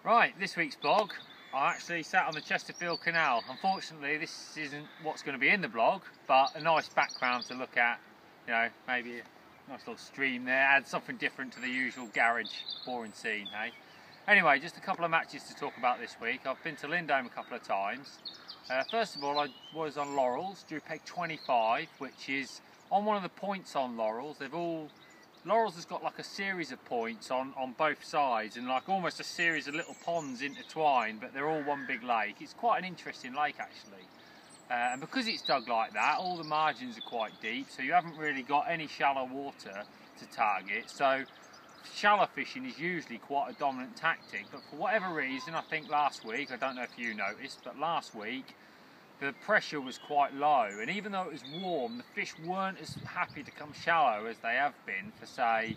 Right, this week's blog, I actually sat on the Chesterfield Canal. Unfortunately, this isn't what's going to be in the blog, but a nice background to look at. You know, maybe a nice little stream there, add something different to the usual garage boring scene, hey? Anyway, just a couple of matches to talk about this week. I've been to Lindholme a couple of times. First of all, I was on Laurels, drew peg 25, which is on one of the points on Laurels. Laurels has got like a series of points on both sides, and like almost a series of little ponds intertwined, but they're all one big lake. It's quite an interesting lake actually. And because it's dug like that, all the margins are quite deep, so you haven't really got any shallow water to target. So shallow fishing is usually quite a dominant tactic, but for whatever reason, I think last week, I don't know if you noticed, but last week the pressure was quite low, and even though it was warm, the fish weren't as happy to come shallow as they have been for, say,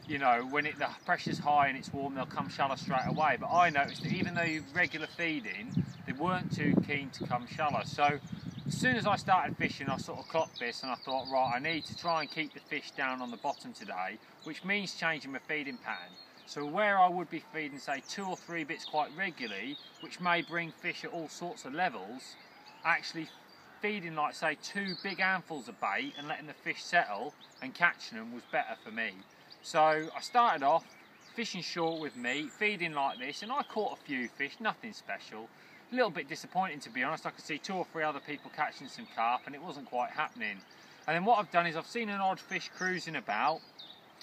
you know, when the pressure's high and it's warm, they'll come shallow straight away. But I noticed that even though you're regular feeding, they weren't too keen to come shallow. So as soon as I started fishing, I sort of clocked this and I thought, right, I need to try and keep the fish down on the bottom today, which means changing my feeding pattern. So where I would be feeding, say, 2 or 3 bits quite regularly, which may bring fish at all sorts of levels, actually feeding like, say, 2 big handfuls of bait and letting the fish settle and catching them was better for me. So I started off fishing short with meat, feeding like this, and I caught a few fish, nothing special. A little bit disappointing, to be honest. I could see 2 or 3 other people catching some carp and it wasn't quite happening. And then what I've done is I've seen an odd fish cruising about,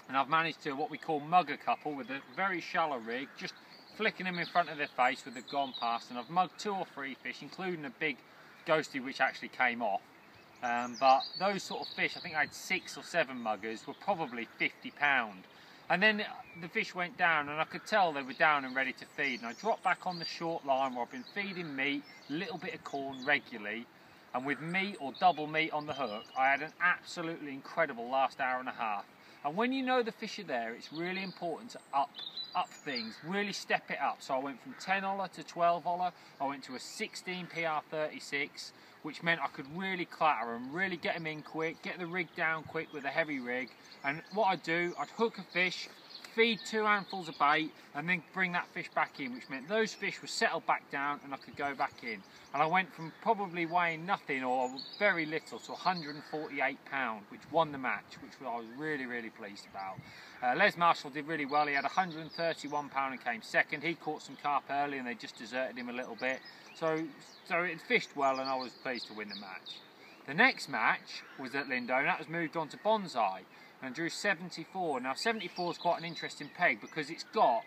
and I've managed to what we call mug a couple with a very shallow rig, just flicking them in front of their face with the gone past, and I've mugged 2 or 3 fish, including a big ghostie which actually came off. But those sort of fish, I think I had 6 or 7 muggers, were probably 50 pound. And then the fish went down and I could tell they were down and ready to feed. And I dropped back on the short line where I've been feeding meat, a little bit of corn regularly. And with meat or double meat on the hook, I had an absolutely incredible last hour and a half. And when you know the fish are there, it's really important to up things, really step it up. So I went from 10 oller to 12 oller, I went to a 16 PR36, which meant I could really clatter them, really get them in quick, get the rig down quick with a heavy rig. And what I'd do, I'd hook a fish, feed 2 handfuls of bait, and then bring that fish back in, which meant those fish were settled back down and I could go back in. And I went from probably weighing nothing or very little to 148 pound, which won the match, which I was really, really pleased about. Les Marshall did really well. He had 131 pound and came second. He caught some carp early and they just deserted him a little bit. So it fished well and I was pleased to win the match. The next match was at Lindholme. That was moved on to Bonsai and drew 74. Now 74 is quite an interesting peg because it's got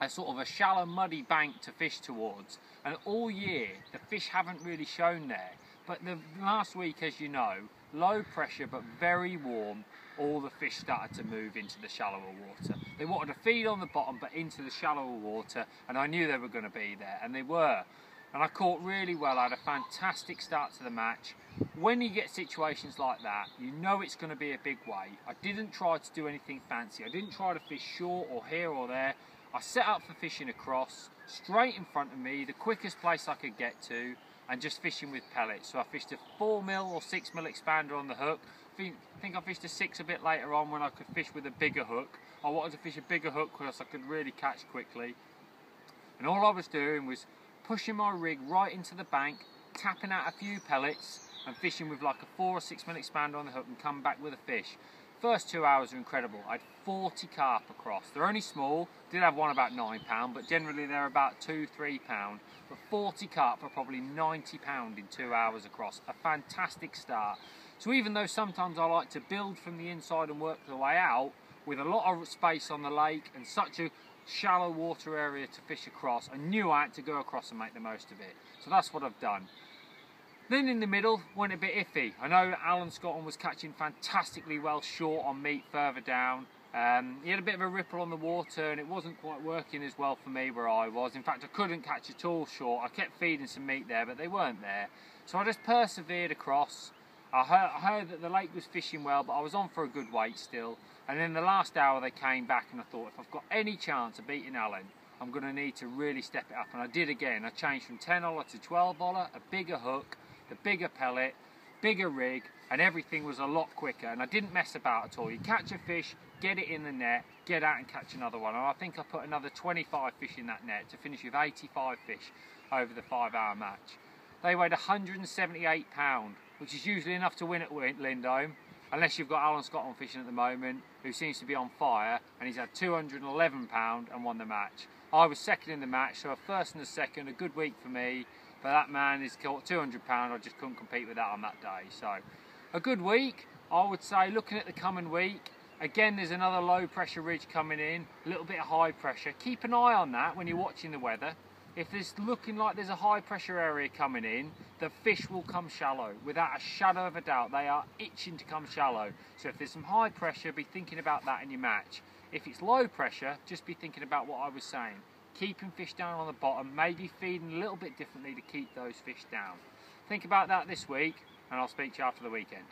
a sort of a shallow muddy bank to fish towards, and all year the fish haven't really shown there, but the last week, as you know, low pressure but very warm, all the fish started to move into the shallower water. They wanted to feed on the bottom but into the shallower water, and I knew they were going to be there, and they were. And I caught really well. I had a fantastic start to the match. When you get situations like that, you know it's going to be a big weight. I didn't try to do anything fancy. I didn't try to fish short or here or there. I set up for fishing across, straight in front of me, the quickest place I could get to, and just fishing with pellets. So I fished a 4mm or 6mm expander on the hook. I think I fished a 6 a bit later on when I could fish with a bigger hook. I wanted to fish a bigger hook because I could really catch quickly. And all I was doing was pushing my rig right into the bank, tapping out a few pellets and fishing with like a 4 or 6mm expander on the hook and come back with a fish. First 2 hours were incredible. I had 40 carp across. They're only small, did have one about 9 pound, but generally they're about 2-3 pound. But 40 carp are probably 90 pound in 2 hours across. A fantastic start. So even though sometimes I like to build from the inside and work the way out, with a lot of space on the lake and such a shallow water area to fish across, I knew I had to go across and make the most of it. So that's what I've done. Then in the middle, went a bit iffy. I know Alan Scotland was catching fantastically well short on meat further down. He had a bit of a ripple on the water and it wasn't quite working as well for me where I was. In fact, I couldn't catch at all short. I kept feeding some meat there, but they weren't there. So I just persevered across. I heard that the lake was fishing well, but I was on for a good weight still. And in the last hour they came back and I thought, if I've got any chance of beating Alan, I'm going to need to really step it up. And I did again. I changed from 10 oller to 12 oller, a bigger hook, the bigger pellet, bigger rig, and everything was a lot quicker. And I didn't mess about at all. You catch a fish, get it in the net, get out and catch another one. And I think I put another 25 fish in that net to finish with 85 fish over the 5-hour match. They weighed 178 pounds, which is usually enough to win at Lindholm, unless you've got Alan Scott on fishing at the moment, who seems to be on fire, and he's had 211 pounds and won the match. I was second in the match, so a first and a second, a good week for me, but that man has caught 200 pounds, I just couldn't compete with that on that day. So, a good week, I would say. Looking at the coming week, again there's another low pressure ridge coming in, a little bit of high pressure. Keep an eye on that when you're watching the weather. If it's looking like there's a high pressure area coming in, the fish will come shallow. Without a shadow of a doubt, they are itching to come shallow. So if there's some high pressure, be thinking about that in your match. If it's low pressure, just be thinking about what I was saying. Keeping fish down on the bottom, maybe feeding a little bit differently to keep those fish down. Think about that this week, and I'll speak to you after the weekend.